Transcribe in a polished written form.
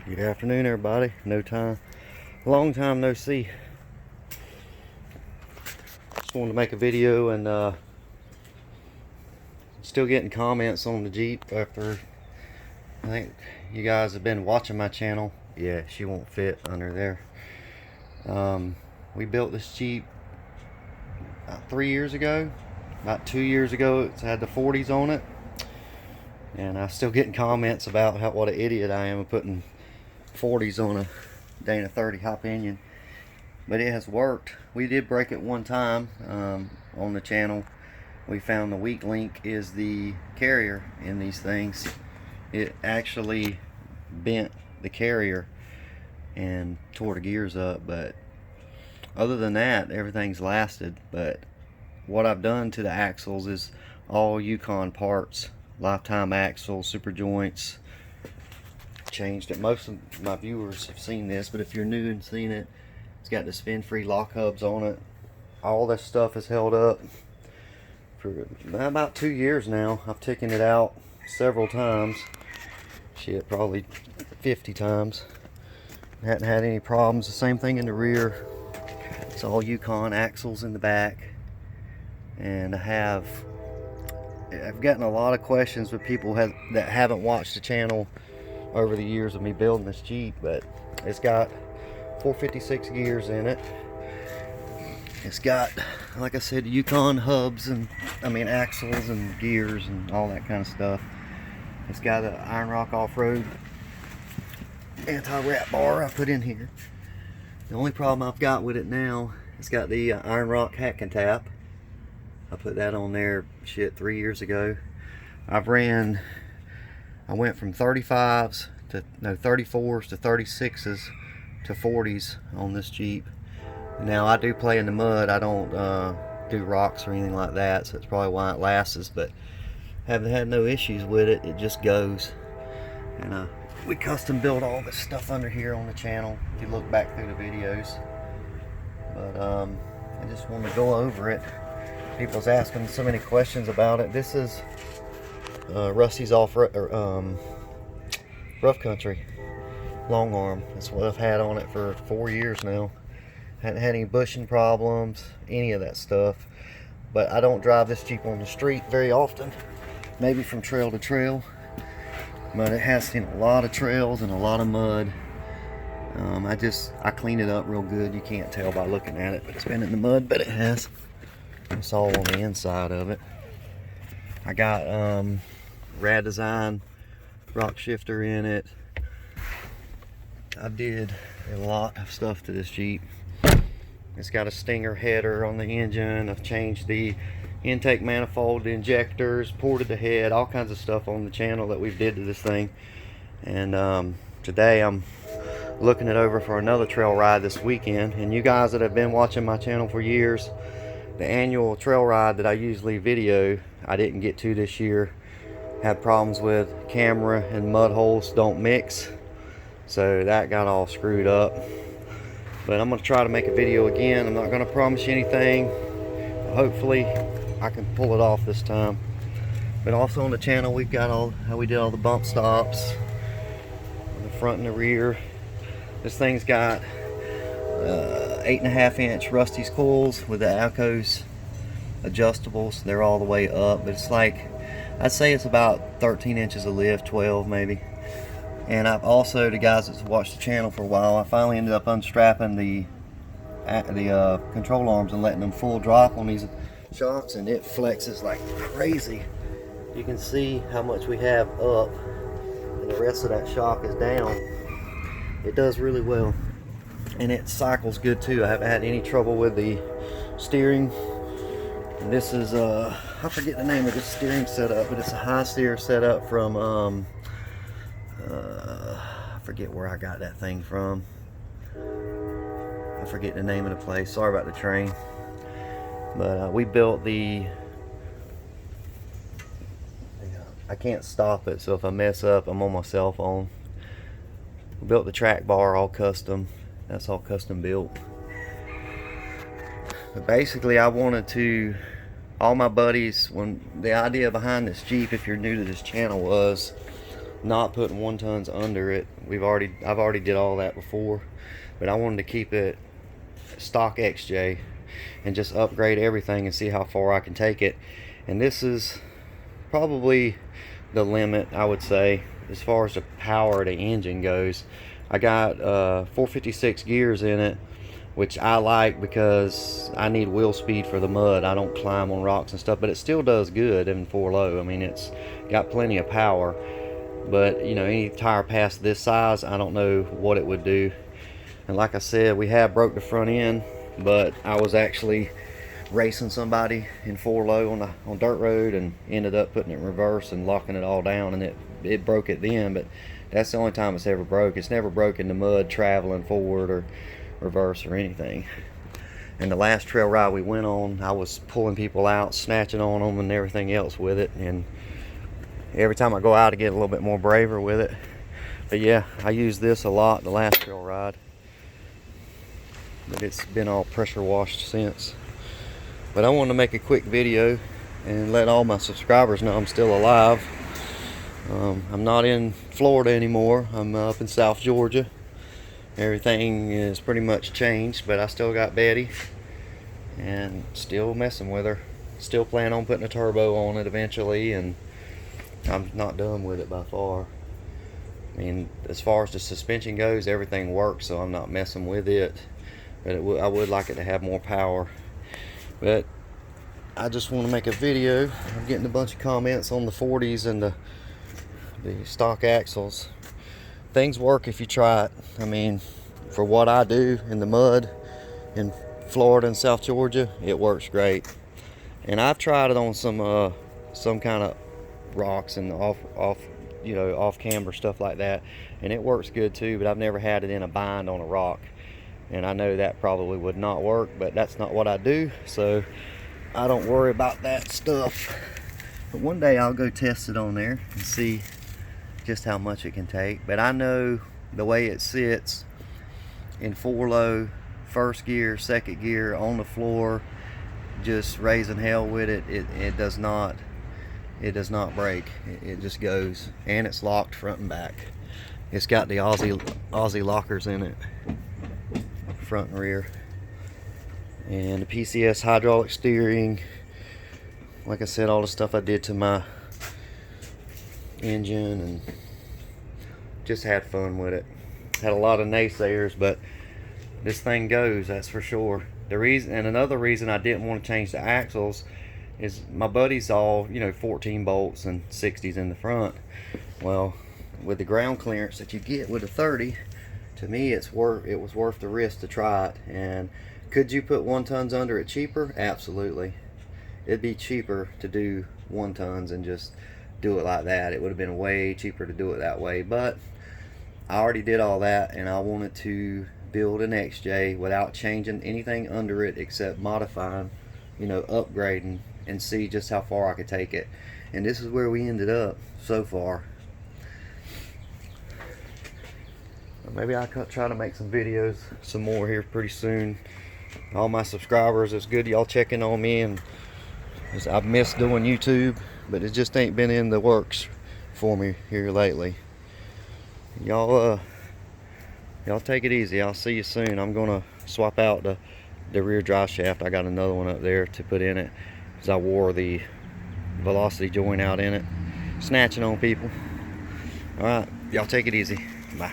Good afternoon, everybody. Long time no see. Just wanted to make a video and still getting comments on the Jeep after I think you guys have been watching my channel. Yeah, she won't fit under there. We built this Jeep about 3 years ago. About 2 years ago, it's had the 40s on it. And I'm still getting comments about what an idiot I am of putting 40s on a Dana 30 hop engine, but it has worked. We did break it one time on the channel. We found the weak link is the carrier in these things. It actually bent the carrier and tore the gears up, but other than that, everything's lasted. But what I've done to the axles is all Yukon parts, lifetime axles, super joints. Changed it. Most of my viewers have seen this, but if you're new and seen it, it's got the spin-free lock hubs on it. All this stuff is held up for about 2 years now. I've taken it out several times. Shit, probably 50 times. Hadn't had any problems. The same thing in the rear. It's all Yukon axles in the back. And I've gotten a lot of questions with people that haven't watched the channel over the years of me building this Jeep, but it's got 456 gears in it. It's got, like I said, Yukon hubs and axles and gears and all that kind of stuff. It's got an Iron Rock off-road anti-wrap bar I put in here. The only problem I've got with it now, it's got the Iron Rock hack and tap. I put that on there 3 years ago. I went from 35s to 34s to 36s to 40s on this Jeep. Now I do play in the mud. I don't do rocks or anything like that, so that's probably why it lasts. But haven't had no issues with it. It just goes. And we custom built all this stuff under here on the channel. If you look back through the videos, but I just want to go over it. People's asking so many questions about it. This is Rusty's rough country long arm. That's what I've had on it for 4 years now. Hadn't had any bushing problems, any of that stuff. But I don't drive this Jeep on the street very often, maybe from trail to trail, but it has seen a lot of trails and a lot of mud. I clean it up real good. You can't tell by looking at it, but it's been in the mud, but it has. It's all on the inside of it. I got Rad Design rock shifter in it. I did a lot of stuff to this Jeep. It's got a Stinger header on the engine. I've changed the intake manifold, the injectors, ported the head, all kinds of stuff on the channel that we've did to this thing. And today I'm looking it over for another trail ride this weekend. And you guys that have been watching my channel for years, the annual trail ride that I usually video, I didn't get to this year. Had problems with camera and mud holes don't mix, so that got all screwed up. But I'm going to try to make a video again. I'm not going to promise you anything. Hopefully I can pull it off this time. But also on the channel we've got how we did all the bump stops on the front and the rear. This thing's got 8.5 inch Rusty's coils with the Alcos adjustables. They're all the way up, but it's like, I'd say it's about 13 inches of lift, 12 maybe. And I've also, the guys that's watched the channel for a while, I finally ended up unstrapping the control arms and letting them full drop on these shocks, and it flexes like crazy. You can see how much we have up and the rest of that shock is down. It does really well, and it cycles good too. I haven't had any trouble with the steering. And this is I forget the name of this steering setup, but it's a high steer setup from I forget where I got that thing from. I forget the name of the place. Sorry about the train. But we built the, I can't stop it, so if I mess up, I'm on my cell phone. We built the track bar all custom. That's all custom built. But basically I wanted to, all my buddies, when the idea behind this Jeep, if you're new to this channel, was not putting 1-tons under it. I've already did all that before, but I wanted to keep it stock XJ and just upgrade everything and see how far I can take it. And this is probably the limit, I would say, as far as the power of the engine goes. I got 456 gears in it, which I like because I need wheel speed for the mud. I don't climb on rocks and stuff, but it still does good in 4-low. I mean, it's got plenty of power, but you know, any tire past this size, I don't know what it would do. And like I said, we have broke the front end, but I was actually racing somebody in 4-low on dirt road and ended up putting it in reverse and locking it all down, and it broke it then. But that's the only time it's ever broke. It's never broke in the mud traveling forward or reverse or anything. And the last trail ride we went on, I was pulling people out, snatching on them and everything else with it, and every time I go out I get a little bit more braver with it. But yeah, I used this a lot the last trail ride, but it's been all pressure washed since. But I wanted to make a quick video and let all my subscribers know I'm still alive. I'm not in Florida anymore. I'm up in South Georgia. Everything is pretty much changed, but I still got Betty and still messing with her. Still plan on putting a turbo on it eventually, and I'm not done with it by far. I mean, as far as the suspension goes, everything works, so I'm not messing with it. But I would like it to have more power. But I just want to make a video. I'm getting a bunch of comments on the 40s and the stock axles. Things work if you try it. I mean, for what I do in the mud in Florida and South Georgia, it works great. And I've tried it on some kind of rocks and off camber stuff like that, and it works good too. But I've never had it in a bind on a rock, and I know that probably would not work, but that's not what I do, so I don't worry about that stuff. But one day I'll go test it on there and see just how much it can take. But I know the way it sits in 4-low, first gear, second gear, on the floor, just raising hell with it, it does not break. It just goes, and it's locked front and back. It's got the Aussie lockers in it, front and rear, and the PCS hydraulic steering. Like I said, all the stuff I did to my engine, and just had fun with it. Had a lot of naysayers, but this thing goes, that's for sure. Another reason I didn't want to change the axles is my buddies all, 14 bolts and 60s in the front. Well, with the ground clearance that you get with a 30, to me it was worth the risk to try it. And could you put 1-tons under it cheaper? Absolutely. It'd be cheaper to do 1-tons and just do it like that. It would have been way cheaper to do it that way, but I already did all that, and I wanted to build an XJ without changing anything under it except modifying, upgrading, and see just how far I could take it. And this is where we ended up so far. Maybe I'll try to make some videos some more here pretty soon. All my subscribers, it's good y'all checking on me, and I've missed doing YouTube, but it just ain't been in the works for me here lately. Y'all take it easy. I'll see you soon. I'm gonna swap out the rear drive shaft. I got another one up there to put in it, because I wore the velocity joint out in it, snatching on people. All right, y'all take it easy. Bye.